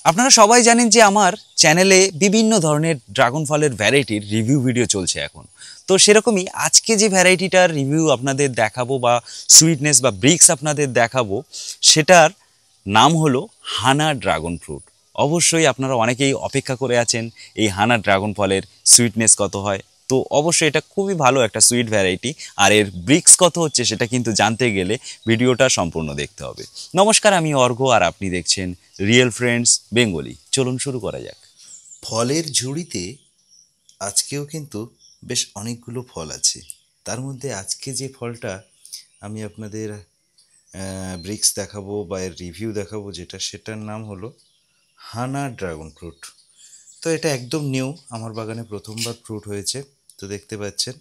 আপনারা সবাই জানেন যে আমার চ্যানেলে বিভিন্ন ধরনের ড্রাগন ফলের ভ্যারাইটির রিভিউ ভিডিও চলছে এখন। তো সেরকমই আজকে যে ভ্যারাইটিটার রিভিউ আপনাদের দেখাবো বা সুইটনেস বা ব্রিক্স আপনাদের দেখাবো, সেটার নাম হলো হানা ড্রাগন ফ্রুট। অবশ্যই আপনারা অনেকেই অপেক্ষা করে আছেন এই হানা ড্রাগন ফলের সুইটনেস কত হয়। তো অবশ্যই এটা খুবই ভালো একটা সুইট ভ্যারাইটি, আর এর ব্রিক্স কত হচ্ছে সেটা কিন্তু জানতে গেলে ভিডিওটা সম্পূর্ণ দেখতে হবে। নমস্কার, আমি অর্ঘ আর আপনি দেখছেন রিয়েল ফ্রেন্ডস বেঙ্গলি। চলুন শুরু করা যাক। ফলের ঝুড়িতে আজকেও কিন্তু বেশ অনেকগুলো ফল আছে। তার মধ্যে আজকে যে ফলটা আমি আপনাদের ব্রিক্স দেখাবো বা এর রিভিউ দেখাবো, সেটার নাম হলো হানা ড্রাগন ফ্রুট। তো এটা একদম নিউ, আমার বাগানে প্রথমবার ফ্রুট হয়েছে। তো দেখতে পাচ্ছেন,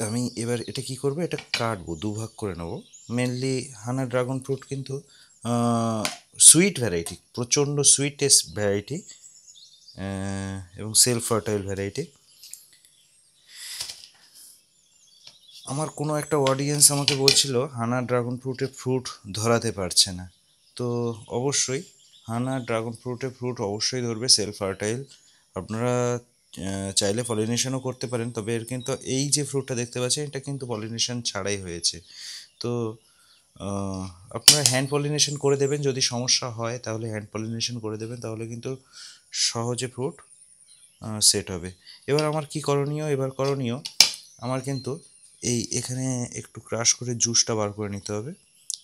আমি এবার এটা কি করব, এটা কাটবো, দুভাগ করে নেব। মেনলি হানা ড্রাগন ফ্রুট কিন্তু সুইট ভ্যারাইটি, প্রচণ্ড সুইটেস্ট ভ্যারাইটি এবং সেলফ ফার্টাইল ভ্যারাইটি। আমার কোনো একটা অডিয়েন্স আমাকে বলছিল হানা ড্রাগন ফ্রুট ধরাতে পারছে না। তো অবশ্যই হানা ড্রাগন ফ্রুট অবশ্যই ধরবে, সেলফ ফার্টাইল। আপনারা চাইলে পলিনেশনও করতে পারেন, তবে এর কিন্তু এই যে ফ্রুটটা দেখতে পাচ্ছেন এটা কিন্তু পলিনেশন ছাড়াই হয়েছে। তো আপনারা হ্যান্ড পলিনেশন করে দেবেন, যদি সমস্যা হয় তাহলে হ্যান্ড পলিনেশন করে দেবেন, তাহলে কিন্তু সহজে ফ্রুট সেট হবে। এবার আমার কি করণীয়, আমার কিন্তু এখানে একটু ক্রাশ করে জুসটা বার করে নিতে হবে।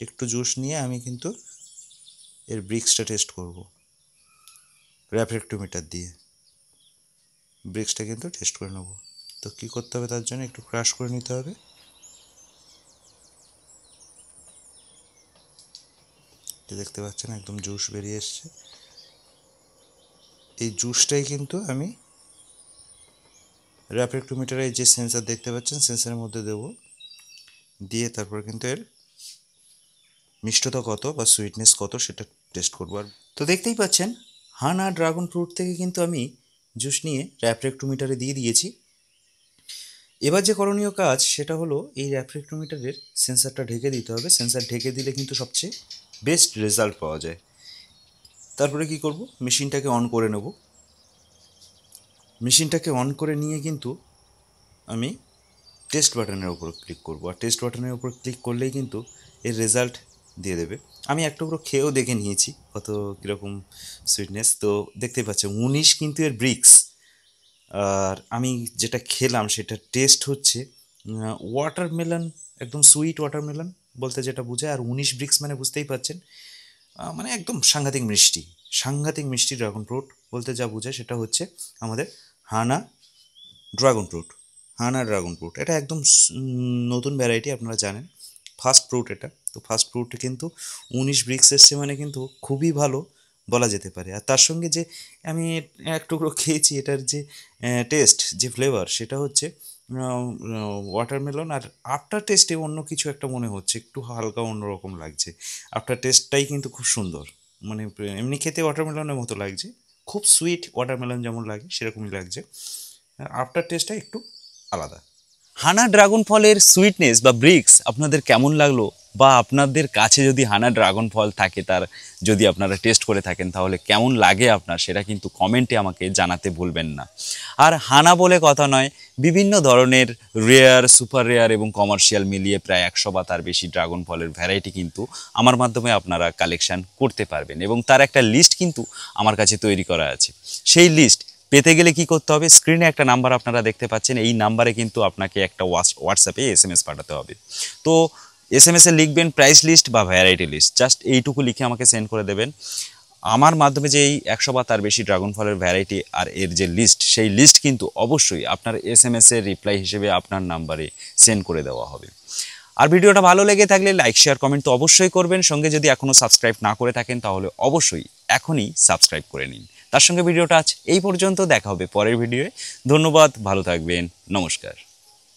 একটু জুস নিয়ে আমি কিন্তু এর ব্রিক্সটা টেস্ট করব র্যাফ্রেক্টোমিটার দিয়ে। ব্রিক্সটা কিন্তু টেস্ট করে নেব। তো কী করতে হবে, তার জন্য একটু ক্রাশ করে নিতে হবে। দেখতে পাচ্ছেন একদম জুস বেরিয়ে এসছে। এই জুসটাই কিন্তু আমি র্যাফ্রেক্টোমিটারের যে সেন্সার দেখতে পাচ্ছেন সেন্সারের মধ্যে দেব, দিয়ে তারপর কিন্তু এর মিষ্টতা কত বা সুইটনেস কত সেটা টেস্ট করবো। আর তো দেখতেই পাচ্ছেন হানা ড্রাগন ফ্রুট থেকে কিন্তু আমি জুস নিয়ে র্যাফ্রেক্টোমিটারে দিয়ে দিয়েছি। এবার যে করণীয় কাজ সেটা হলো এই র্যাফ্রেক্টোমিটারের সেন্সারটা ঢেকে দিতে হবে। সেন্সার ঢেকে দিলে কিন্তু সবচেয়ে বেস্ট রেজাল্ট পাওয়া যায়। তারপরে কি করব, মেশিনটাকে অন করে নেব। মেশিনটাকে অন করে নিয়ে কিন্তু আমি টেস্ট বাটনের উপর ক্লিক করব, আর টেস্ট বাটনের উপর ক্লিক করলেই কিন্তু এর রেজাল্ট দিয়ে দেবে। আমি এক টুকরো খেয়েও দেখে নিয়েছি কত কীরকম সুইটনেস। তো দেখতেই পাচ্ছেন 19 কিন্তু এর ব্রিক্স। আর আমি যেটা খেলাম সেটা টেস্ট হচ্ছে ওয়াটারমেলন, একদম সুইট ওয়াটারমেলন বলতে যেটা বোঝায়। আর 19 ব্রিক্স মানে বুঝতেই পারছেন, মানে একদম সাংঘাতিক মিষ্টি ড্রাগন ফ্রুট বলতে যা বোঝায় সেটা হচ্ছে আমাদের হানা ড্রাগন ফ্রুট। এটা একদম নতুন ভ্যারাইটি, আপনারা জানেন ফার্স্ট ফ্রুট এটা। তো ফার্স্ট ফ্রুট কিন্তু 19 ব্রিক্স এসছে মানে কিন্তু খুবই ভালো বলা যেতে পারে। আর তার সঙ্গে যে আমি এক টুকরো খেয়েছি, এটার যে টেস্ট, যে ফ্লেভার, সেটা হচ্ছে ওয়াটারমেলন। আর আফটার টেস্টে অন্য কিছু একটা মনে হচ্ছে, একটু হালকা অন্যরকম লাগছে। আফটার টেস্টটাই কিন্তু খুব সুন্দর, মানে এমনি খেতে ওয়াটারমেলনের মতো লাগছে, খুব সুইট ওয়াটারমেলন যেমন লাগে সেরকমই লাগছে। আফটার টেস্টটা একটু আলাদা। হানা ড্রাগন ফলের সুইটনেস বা ব্রিক্স আপনাদের কেমন লাগলো, বা আপনাদের কাছে যদি হানা ড্রাগন ফল থাকে, তার যদি আপনারা টেস্ট করে থাকেন তাহলে কেমন লাগে আপনার, সেটা কিন্তু কমেন্টে আমাকে জানাতে ভুলবেন না। আর হানা বলে কথা নয়, বিভিন্ন ধরনের রেয়ার, সুপার রেয়ার এবং কমার্শিয়াল মিলিয়ে প্রায় 100 বা তার বেশি ড্রাগন ফলের ভ্যারাইটি কিন্তু আমার মাধ্যমে আপনারা কালেকশন করতে পারবেন, এবং তার একটা লিস্ট কিন্তু আমার কাছে তৈরি করা আছে। সেই লিস্ট পেতে গেলে কি করতে হবে, স্ক্রিনে একটা নাম্বার আপনারা দেখতে পাচ্ছেন, এই নাম্বারে কিন্তু আপনাকে একটা হোয়াটসঅ্যাপে এসএমএস পাঠাতে হবে। তো এসএমএসে লিখবেন প্রাইস লিস্ট বা ভ্যারাইটি লিস্ট, জাস্ট এইটুকু লিখে আমাকে সেন্ড করে দেবেন। আমার মাধ্যমে যে এই 100 বা তার বেশি ড্রাগন ফলের ভ্যারাইটি আর এর যে লিস্ট, সেই লিস্ট কিন্তু অবশ্যই আপনার এসএমএসের রিপ্লাই হিসেবে আপনার নাম্বারে সেন্ড করে দেওয়া হবে। আর ভিডিওটা ভালো লেগে থাকলে লাইক, শেয়ার, কমেন্ট তো অবশ্যই করবেন। সঙ্গে যদি এখনও সাবস্ক্রাইব না করে থাকেন তাহলে অবশ্যই এখনই সাবস্ক্রাইব করে নিন। তার সঙ্গে ভিডিওটা আজ এই পর্যন্ত, দেখা হবে পরের ভিডিওয়ে। ধন্যবাদ, ভালো থাকবেন, নমস্কার।